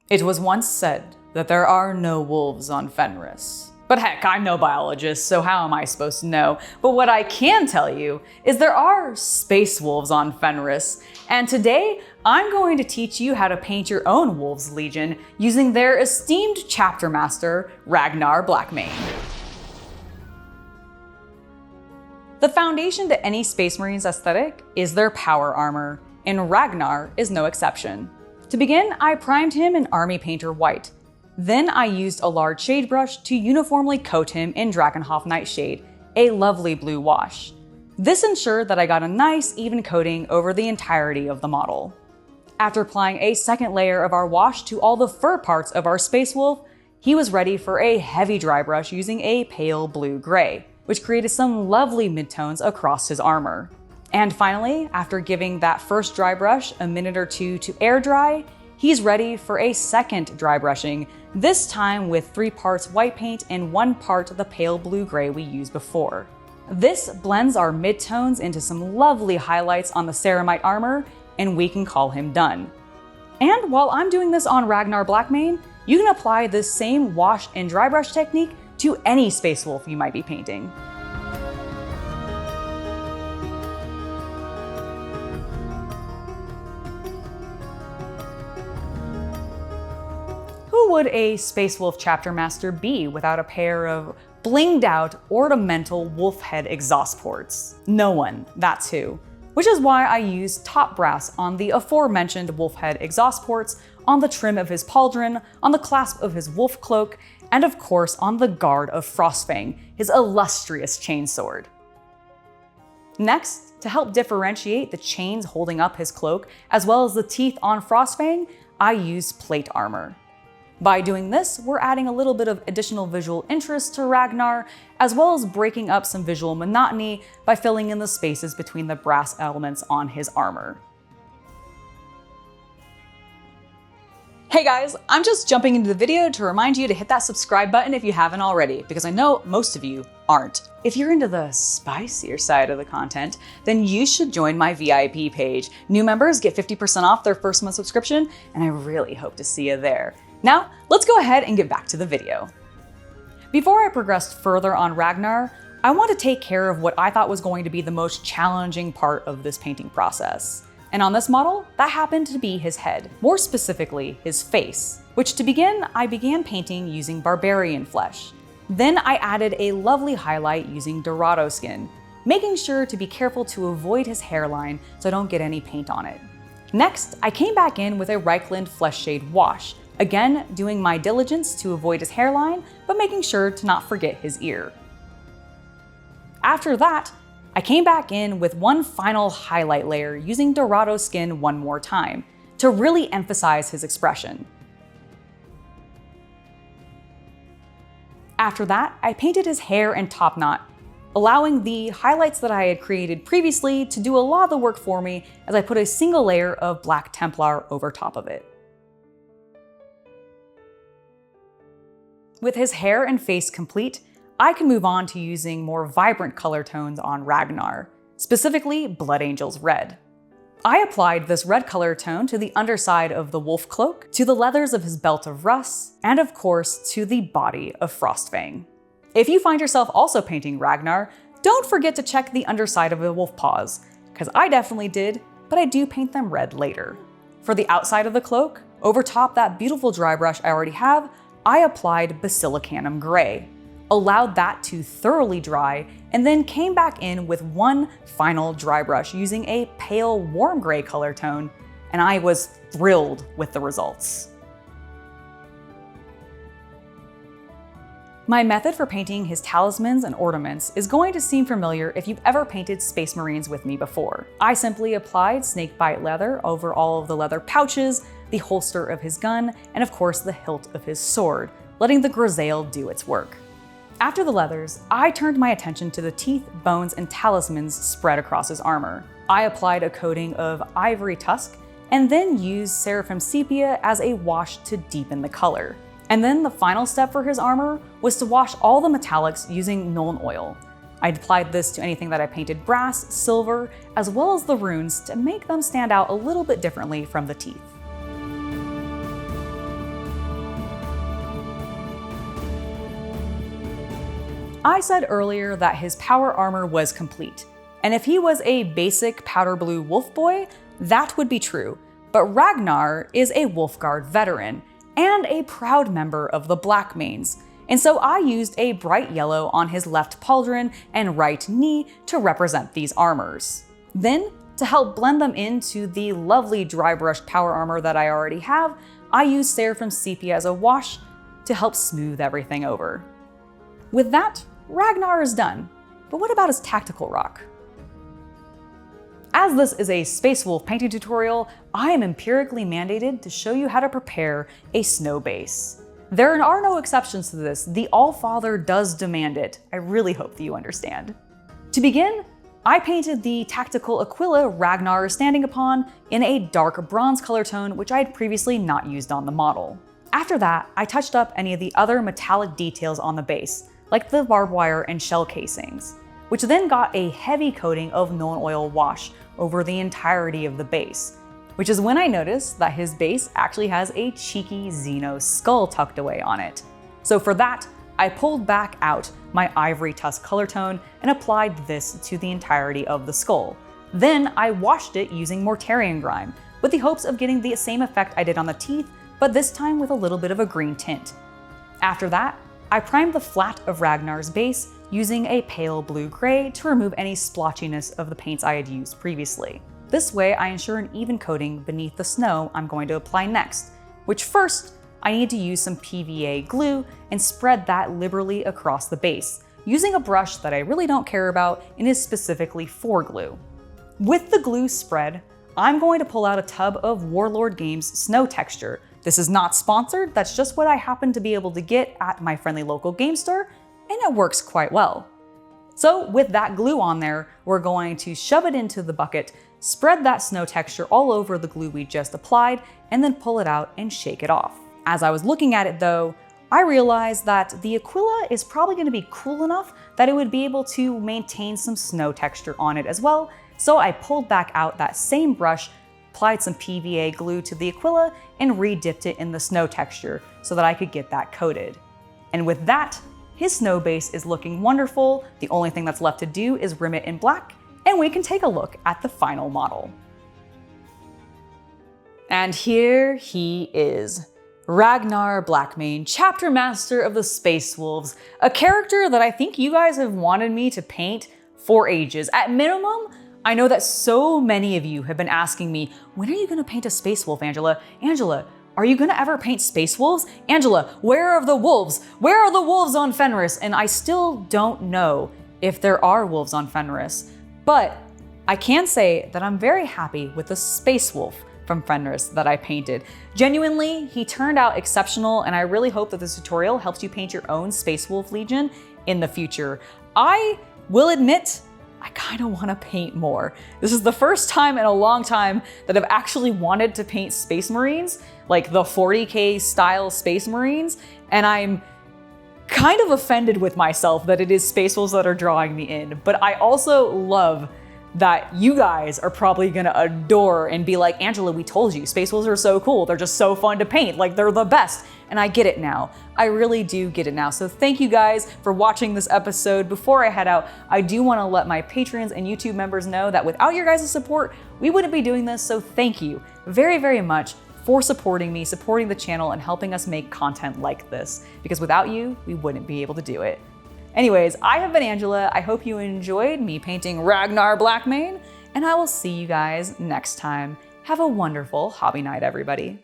It was once said that there are no wolves on Fenris. But heck, I'm no biologist, so how am I supposed to know? But what I can tell you is there are space wolves on Fenris, and today I'm going to teach you how to paint your own Wolves Legion using their esteemed chapter master, Ragnar Blackmane. The foundation to any Space Marines aesthetic is their power armor, and Ragnar is no exception. To begin, I primed him in Army Painter White. Then I used a large shade brush to uniformly coat him in Drakenhof Nightshade, a lovely blue wash. This ensured that I got a nice even coating over the entirety of the model. After applying a second layer of our wash to all the fur parts of our Space Wolf, he was ready for a heavy dry brush using a pale blue-gray, which created some lovely midtones across his armor. And finally, after giving that first dry brush a minute or two to air dry, he's ready for a second dry brushing, this time with 3 parts white paint and 1 part the pale blue-gray we used before. This blends our midtones into some lovely highlights on the ceramite armor, and we can call him done. And while I'm doing this on Ragnar Blackmane, you can apply this same wash and dry brush technique to any Space Wolf you might be painting. Who would a Space Wolf chapter master be without a pair of blinged out ornamental wolf head exhaust ports? No one, that's who. Which is why I used top brass on the aforementioned wolf head exhaust ports, on the trim of his pauldron, on the clasp of his wolf cloak, and of course on the guard of Frostfang, his illustrious chainsword. Next, to help differentiate the chains holding up his cloak, as well as the teeth on Frostfang, I used plate armor. By doing this, we're adding a little bit of additional visual interest to Ragnar, as well as breaking up some visual monotony by filling in the spaces between the brass elements on his armor. Hey guys, I'm just jumping into the video to remind you to hit that subscribe button if you haven't already, because I know most of you aren't. If you're into the spicier side of the content, then you should join my VIP page. New members get 50% off their first month subscription, and I really hope to see you there. Now, let's go ahead and get back to the video. Before I progressed further on Ragnar, I want to take care of what I thought was going to be the most challenging part of this painting process. And on this model, that happened to be his head, more specifically his face, which to begin, I began painting using barbarian flesh. Then I added a lovely highlight using Dorado skin, making sure to be careful to avoid his hairline so I don't get any paint on it. Next, I came back in with a Reichland flesh shade wash, again doing my diligence to avoid his hairline, but making sure to not forget his ear. After that, I came back in with one final highlight layer using Dorado skin one more time, to really emphasize his expression. After that, I painted his hair and top knot, allowing the highlights that I had created previously to do a lot of the work for me as I put a single layer of Black Templar over top of it. With his hair and face complete, I can move on to using more vibrant color tones on Ragnar, specifically Blood Angel's Red. I applied this red color tone to the underside of the wolf cloak, to the leathers of his belt of Russ, and of course to the body of Frostfang. If you find yourself also painting Ragnar, don't forget to check the underside of the wolf paws, because I definitely did, but I do paint them red later. For the outside of the cloak, over top that beautiful dry brush I already have, I applied Basilicanum Gray, allowed that to thoroughly dry, and then came back in with one final dry brush using a pale warm gray color tone, and I was thrilled with the results. My method for painting his talismans and ornaments is going to seem familiar if you've ever painted Space Marines with me before. I simply applied snakebite leather over all of the leather pouches, the holster of his gun, and of course the hilt of his sword, letting the grisaille do its work. After the leathers, I turned my attention to the teeth, bones, and talismans spread across his armor. I applied a coating of ivory tusk, and then used Seraphim Sepia as a wash to deepen the color. And then the final step for his armor was to wash all the metallics using Nuln Oil. I applied this to anything that I painted brass, silver, as well as the runes to make them stand out a little bit differently from the teeth. I said earlier that his power armor was complete, and if he was a basic powder blue wolf boy, that would be true, but Ragnar is a Wolfguard veteran and a proud member of the Blackmanes, and so I used a bright yellow on his left pauldron and right knee to represent these armors. Then, to help blend them into the lovely dry brushed power armor that I already have, I used Seraphim Sepia as a wash to help smooth everything over. With that, Ragnar is done, but what about his tactical rock? As this is a Space Wolf painting tutorial, I am empirically mandated to show you how to prepare a snow base. There are no exceptions to this, the Allfather does demand it. I really hope that you understand. To begin, I painted the tactical Aquila Ragnar is standing upon in a dark bronze color tone, which I had previously not used on the model. After that, I touched up any of the other metallic details on the base, like the barbed wire and shell casings, which then got a heavy coating of Nuln Oil wash over the entirety of the base, which is when I noticed that his base actually has a cheeky Xeno skull tucked away on it. So for that, I pulled back out my ivory tusk color tone and applied this to the entirety of the skull. Then I washed it using Mortarian grime, with the hopes of getting the same effect I did on the teeth, but this time with a little bit of a green tint. After that, I primed the flat of Ragnar's base using a pale blue-gray to remove any splotchiness of the paints I had used previously. This way I ensure an even coating beneath the snow I'm going to apply next, which first I need to use some PVA glue and spread that liberally across the base, using a brush that I really don't care about and is specifically for glue. With the glue spread, I'm going to pull out a tub of Warlord Games snow texture. This is not sponsored, that's just what I happen to be able to get at my friendly local game store, and it works quite well. So with that glue on there, we're going to shove it into the bucket, spread that snow texture all over the glue we just applied, and then pull it out and shake it off. As I was looking at it though, I realized that the Aquila is probably going to be cool enough that it would be able to maintain some snow texture on it as well, so I pulled back out that same brush, applied some PVA glue to the Aquila, and re-dipped it in the snow texture so that I could get that coated. And with that, his snow base is looking wonderful. The only thing that's left to do is rim it in black, and we can take a look at the final model. And here he is. Ragnar Blackmane, Chapter Master of the Space Wolves, a character that I think you guys have wanted me to paint for ages. At minimum, I know that so many of you have been asking me, when are you gonna paint a Space Wolf, Angela? Angela, are you gonna ever paint Space Wolves? Angela, where are the wolves? Where are the wolves on Fenris? And I still don't know if there are wolves on Fenris, but I can say that I'm very happy with the Space Wolf from Fenris that I painted. Genuinely, he turned out exceptional, and I really hope that this tutorial helps you paint your own Space Wolf Legion in the future. I will admit, I kind of want to paint more. This is the first time in a long time that I've actually wanted to paint Space Marines, like the 40k style Space Marines, and I'm kind of offended with myself that it is Space Wolves that are drawing me in, but I also love that you guys are probably gonna adore and be like, Angela, we told you, Space Wolves are so cool, they're just so fun to paint, like they're the best. And I get it now. I really do get it now. So thank you guys for watching this episode. Before I head out, I do wanna let my patrons and YouTube members know that without your guys' support, we wouldn't be doing this, so thank you very, very much for supporting me, supporting the channel, and helping us make content like this. Because without you, we wouldn't be able to do it. Anyways, I have been Angela. I hope you enjoyed me painting Ragnar Blackmane, and I will see you guys next time. Have a wonderful hobby night, everybody.